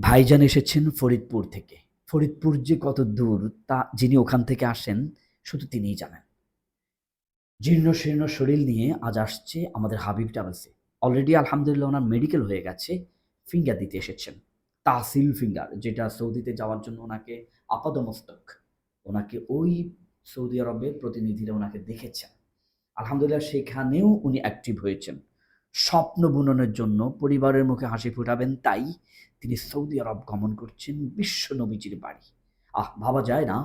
ভাইজান এসেছেন ফরিদপুর থেকে। ফরিদপুর যে কত দূর তা যিনি ওখান থেকে আসেন শুধু তিনিই জানেন। জীর্ণ-শীর্ণ শরীর নিয়ে আজ আসছে আমাদের হাবিব ট্রাভেলসে। অলরেডি আলহামদুলিল্লাহ ওনার মেডিকেল হয়ে গেছে। ফিঙ্গার দিতে এসেছেন। তাহসিল ফিঙ্গার, যেটা সৌদিতে যাওয়ার জন্য ওনাকে আপাদমস্তক। ওনাকে ওই সৌদি আরবের প্রতিনিধিরা ওনাকে দেখেছেন। আলহামদুলিল্লাহ সেখানেও উনি অ্যাক্টিভ হয়েছেন। স্বপ্ন বুননের জন্য পরিবারের মুখে হাসি ফোটাবেন, তাই তিনি সৌদি আরব গমন করছেন বিশ্ব নবীজির বাড়ি। ভাবা যায় না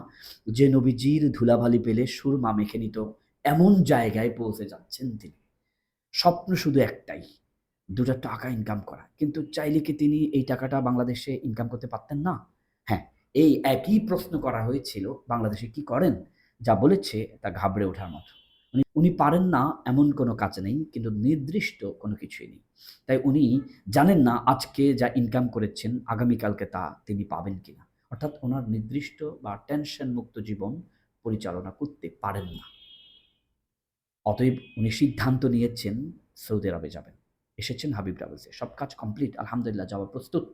যে নবীজির ধুলাবালি পেলে সুরমা মেখে নিত এমন জায়গায় পৌঁছে যাচ্ছেন তিনি। স্বপ্ন শুধু একটাই, ২ টা টাকা ইনকাম করা। কিন্তু চাইলে কি তিনি এই টাকাটা বাংলাদেশে ইনকাম করতে পারতেন না? হ্যাঁ, এই একই প্রশ্ন করা হয়েছিল, বাংলাদেশে কি করেন? যা বলেছে তা ঘাবড়ে ওঠার মতো। উনি পারেন না এমন কোনো কাজ নেই, কিন্তু নির্দিষ্ট কোনো কিছুই নেই। তাই উনি জানেন না আজকে যা ইনকাম করেছেন আগামীকালকে তা তিনি পাবেন কিনা। অর্থাৎ ওনার নির্দিষ্ট বা টেনশন মুক্ত জীবন পরিচালনা করতে পারেন না। অতএব উনি সিদ্ধান্ত নিয়েছেন সৌদি আরবে যাবেন। এসেছেন হাবিব ট্রাভেলসে। সব কাজ কমপ্লিট, আলহামদুলিল্লাহ যাওয়ার প্রস্তুত।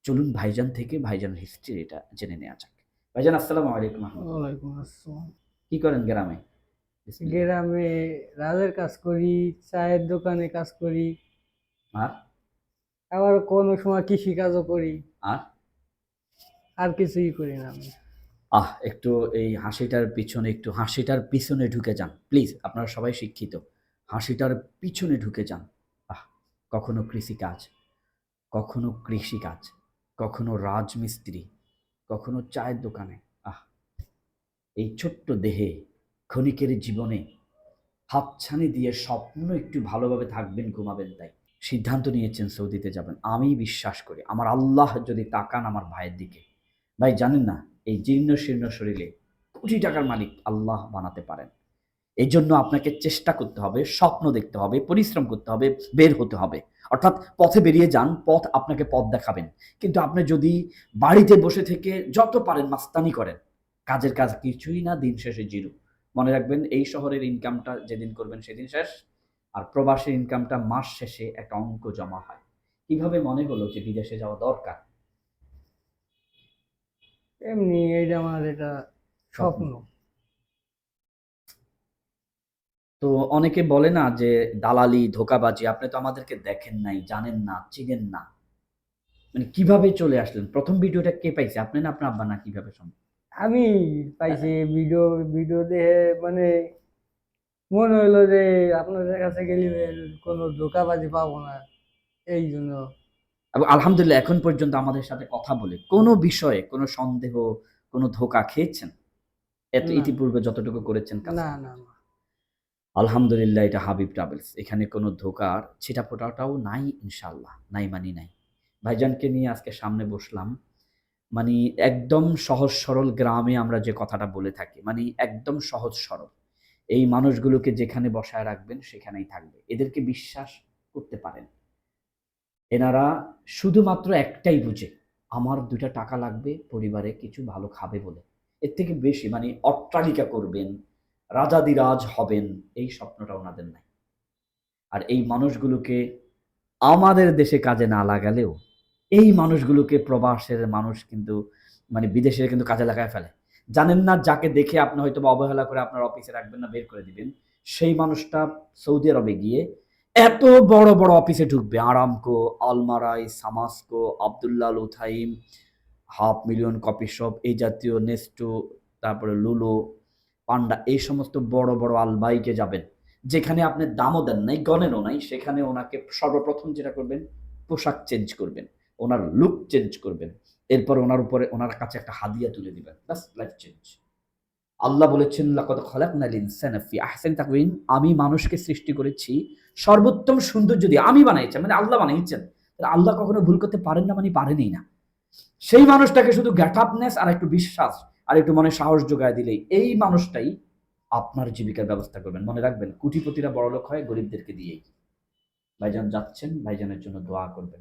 চলুন ভাইজান থেকে ভাইজানের হিস্ট্রি এটা জেনে নেওয়া যাক। ভাইজান আসসালামু আলাইকুম রহমতুল্লাহ। ওয়ালাইকুম আসসালাম। কি করেন গ্রামে? বিসমিল্লাহ। গ্রামে রাজের কাজ করি, চায়ের দোকানে কাজ করি, আর আবার কোনো সময় কৃষি কাজও করি, আর আর কিছুই করি না আমি। একটু এই হাসিটার পিছনে ঢুকে যান। প্লিজ, আপনারা সবাই শিক্ষিত। হাসিটার পিছনে ঢুকে যান। আহ! কখনো কৃষিকাজ, কখনো কৃষিকাজ, কখনো রাজমিস্ত্রি, কখনো চায়ের দোকানে। আহ! এই ছোট্ট দেহে, ক্ষণিকের জীবনে হাতছানি দিয়ে স্বপ্ন একটু ভালোভাবে থাকবেন, ঘুমাবেন তাই। সিদ্ধান্ত নিয়েছেন সৌদিতে যাবেন। আমি বিশ্বাস করি আমার আল্লাহ যদি তাকান আমার ভাইয়ের দিকে, ভাই জানেন না এই জীর্ণ শীর্ণ শরীরে কোটি টাকার মালিক আল্লাহ বানাতে পারেন। এই জন্য আপনাকে চেষ্টা করতে হবে, স্বপ্ন দেখতে হবে, পরিশ্রম করতে হবে, বের হতে হবে। অর্থাৎ পথে বেরিয়ে যান, পথ আপনাকে পথ দেখাবেন। কিন্তু আপনি যদি বাড়িতে বসে থেকে যত পারেন মাস্তানি করেন, কাজের কাজ কিছুই না, দিন শেষে জিরো। মনে রাখবেন এই শহরের ইনকামটা যেদিন করবেন সেদিন শেষ, আর প্রবাসী ইনকামটা মাস শেষে একটা অঙ্ক জমা হয়। কিভাবে মনে হলো যে বিদেশে যাওয়া দরকার? এমনি এইটা আমার এটা স্বপ্ন। স্বপ্ন। তো অনেকে বলে না যে দালালি, ধোঁকাবাজি। আপনি তো আমাদেরকে দেখেন নাই, জানেন না, চিনেন না। মানে কিভাবে চলে আসলেন? ১ম ভিডিওটা কে পাইছে? আপনি না আপনার আব্বা, না কিভাবে সম্ভব? আমি পাইছি ভিডিও ভিডিও দেখে, মানে মনে হইলো যে আপনাদের কাছে গেলে কোনো ধোঁকাবাজি পাবো না, এই জন্য। এবং আলহামদুলিল্লাহ এখন পর্যন্ত আমাদের সাথে কথা বলে কোনো বিষয়ে কোনো সন্দেহ, কোনো ধোঁকা খেয়েছেন? না, ইতিপূর্বে যতটুকু করেছেন কাজ? না, না, না। আলহামদুলিল্লাহ এটা হাবিব ট্রাভেলস। এখানে কোনো ধোঁকার ছিটাফোঁটাটাও নাই ইনশাআল্লাহ। নাই মানি নাই। ভাইজানকে নিয়ে আজকে সামনে বসলাম। মানি একদম সহজ সরল গ্রামে আমরা যে কথাটা বলে থাকি, মানি একদম সহজ সরল। এই মানুষগুলোকে যেখানে বসায় রাখবেন সেখানেই থাকবে। এদেরকে বিশ্বাস করতে পারেন। এনারা শুধুমাত্র একটাই বুঝে, আমার ২ টা টাকা লাগবে পরিবারে কিছু ভালো খাবে বলে। এর থেকে বেশি মানে অট্টালিকা করবেন, রাজাধিরাজ হবেন, এই স্বপ্নটা ওনাদের নাই। আর এই মানুষগুলোকে আমাদের দেশে কাজে না লাগালেও এই মানুষগুলোকে প্রবাসের মানুষ কিন্তু মানে বিদেশে কিন্তু কাজে লাগায় ফেলে। জানেন না যাকে দেখে আপনি হয়তোবা অবহেলা করে আপনার অফিসে রাখবেন না, বের করে দিবেন। সেই মানুষটা সৌদি আরবে গিয়ে এত বড়, বড় অফিসে ঢুকবে। Aramco, Almarai, সামাসকো, Abdullah Al উথাইম, half million coffee shop, এই জাতীয় নেস্টো, তারপরে লুলো, পান্ডা, এই সমস্ত বড়, বড় আলবাইকে যাবেন। যেখানে আপনি দামও দেন নাই, গণেনও নাই, সেখানে ওনাকে সর্বপ্রথম যেটা করবেন, পোশাক চেঞ্জ করবেন। ওনার লুক চেঞ্জ করবেন। এরপর ওনার উপরে ওনার কাছে একটা হাদিয়া তুলে দিবেন। ব্যাস লাইফ চেঞ্জ। আল্লাহ বলেছেন, লাকাদ খালাকনাল ইনসানা ফি আহসানি তাকওয়িম। আমি মানুষকে সৃষ্টি করেছি সর্বোত্তম সৌন্দর্য দিয়ে। আমি বানাইছি, মানে আল্লাহ বানাইছেন। তাহলে আল্লাহ কখনো ভুল করতে পারেন না, মানে পারেনই না। সেই মানুষটাকে শুধু গেটআপনেস আর একটু বিশ্বাস আর একটু মনে সাহস যোগায় দিলেই এই মানুষটাই আপনার জীবিকার ব্যবস্থা করবেন। মনে রাখবেন কোটিপতিরা বড়লোক হয় গরিবদেরকে দিয়েই। ভাইজান যাচ্ছেন, ভাইজানের জন্য দোয়া করবেন।